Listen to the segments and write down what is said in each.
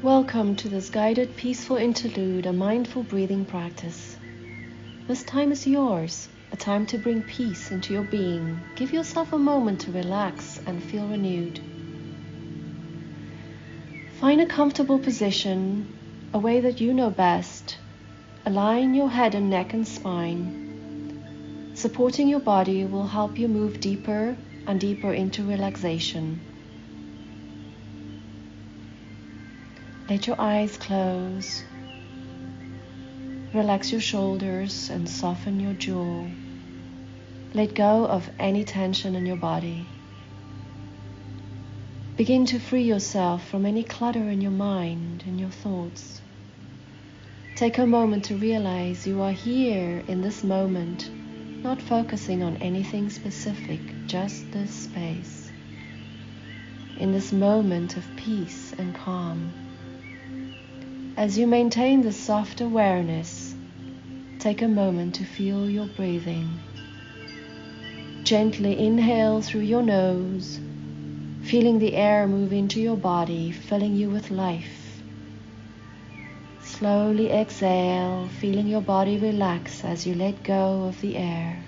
Welcome to this guided peaceful interlude, a mindful breathing practice. This time is yours, a time to bring peace into your being. Give yourself a moment to relax and feel renewed. Find a comfortable position, a way that you know best. Align your head and neck and spine. Supporting your body will help you move deeper and deeper into relaxation. Let your eyes close. Relax your shoulders and soften your jaw. Let go of any tension in your body. Begin to free yourself from any clutter in your mind and your thoughts. Take a moment to realize you are here in this moment, not focusing on anything specific, just this space. In this moment of peace and calm. As you maintain the soft awareness, take a moment to feel your breathing. Gently inhale through your nose, feeling the air move into your body, filling you with life. Slowly exhale, feeling your body relax as you let go of the air.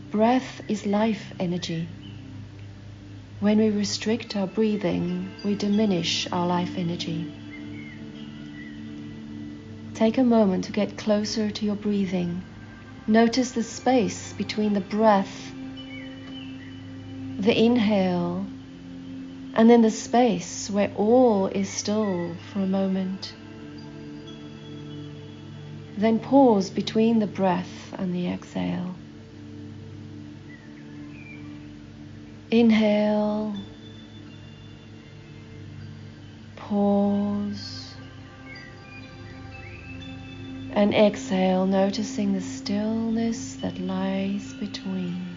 Breath is life energy. When we restrict our breathing, we diminish our life energy. Take a moment to get closer to your breathing. Notice the space between the breath, the inhale, and then the space where all is still for a moment. Then pause between the breath and the exhale. Inhale, pause, and exhale, noticing the stillness that lies between.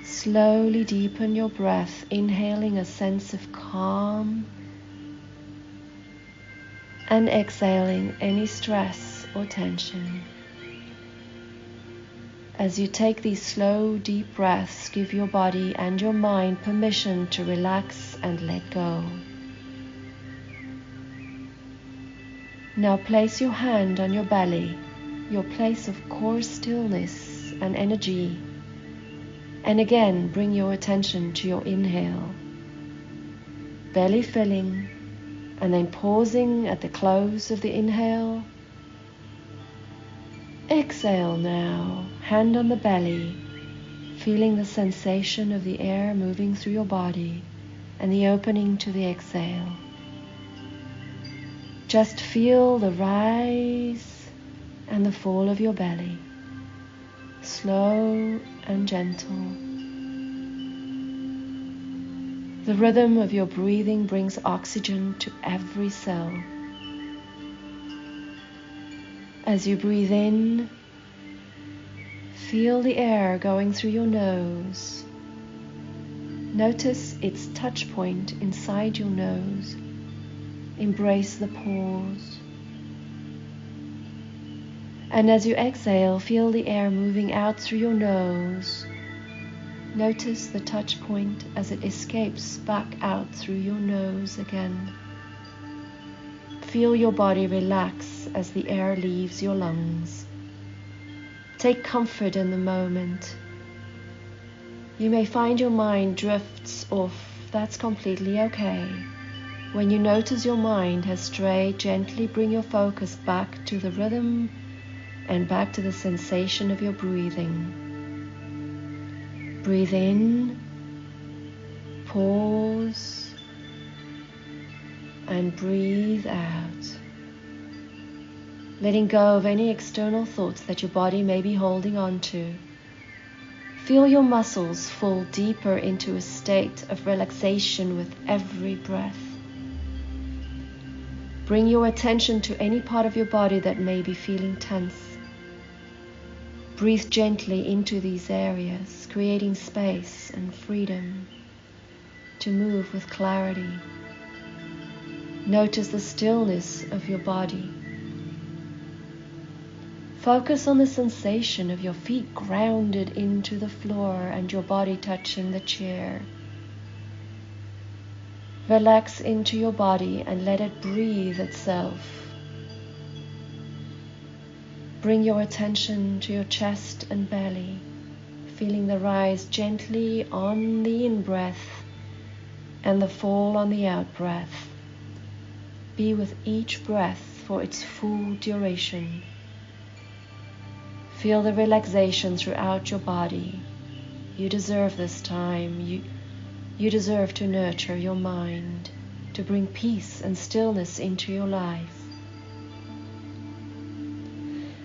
Slowly deepen your breath, inhaling a sense of calm and exhaling any stress or tension. As you take these slow, deep breaths, give your body and your mind permission to relax and let go. Now place your hand on your belly, your place of core stillness and energy. And again, bring your attention to your inhale. Belly filling, and then pausing at the close of the inhale. Exhale now, hand on the belly, feeling the sensation of the air moving through your body and the opening to the exhale. Just feel the rise and the fall of your belly, slow and gentle. The rhythm of your breathing brings oxygen to every cell. As you breathe in, feel the air going through your nose. Notice its touch point inside your nose. Embrace the pause. And as you exhale, feel the air moving out through your nose. Notice the touch point as it escapes back out through your nose again. Feel your body relax as the air leaves your lungs. Take comfort in the moment. You may find your mind drifts off. That's completely okay. When you notice your mind has strayed, gently bring your focus back to the rhythm and back to the sensation of your breathing. Breathe in, pause, and breathe out. Letting go of any external thoughts that your body may be holding on to. Feel your muscles fall deeper into a state of relaxation with every breath. Bring your attention to any part of your body that may be feeling tense. Breathe gently into these areas, creating space and freedom to move with clarity. Notice the stillness of your body. Focus on the sensation of your feet grounded into the floor and your body touching the chair. Relax into your body and let it breathe itself. Bring your attention to your chest and belly, feeling the rise gently on the in-breath and the fall on the out-breath. Be with each breath for its full duration. Feel the relaxation throughout your body. You deserve this time. You deserve to nurture your mind, to bring peace and stillness into your life.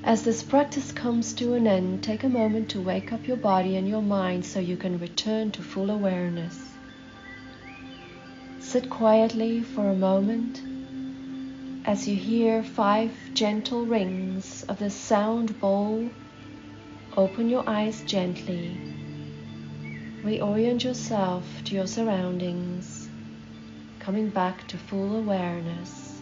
As this practice comes to an end, take a moment to wake up your body and your mind so you can return to full awareness. Sit quietly for a moment as you hear 5 gentle rings of the sound bowl. Open your eyes gently. Reorient yourself to your surroundings, coming back to full awareness.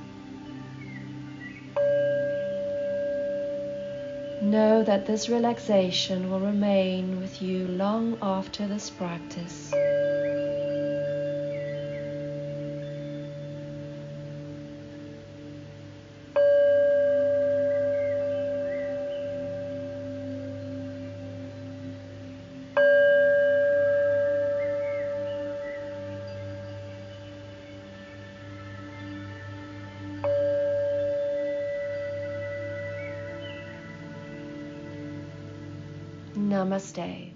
Know that this relaxation will remain with you long after this practice. Namaste.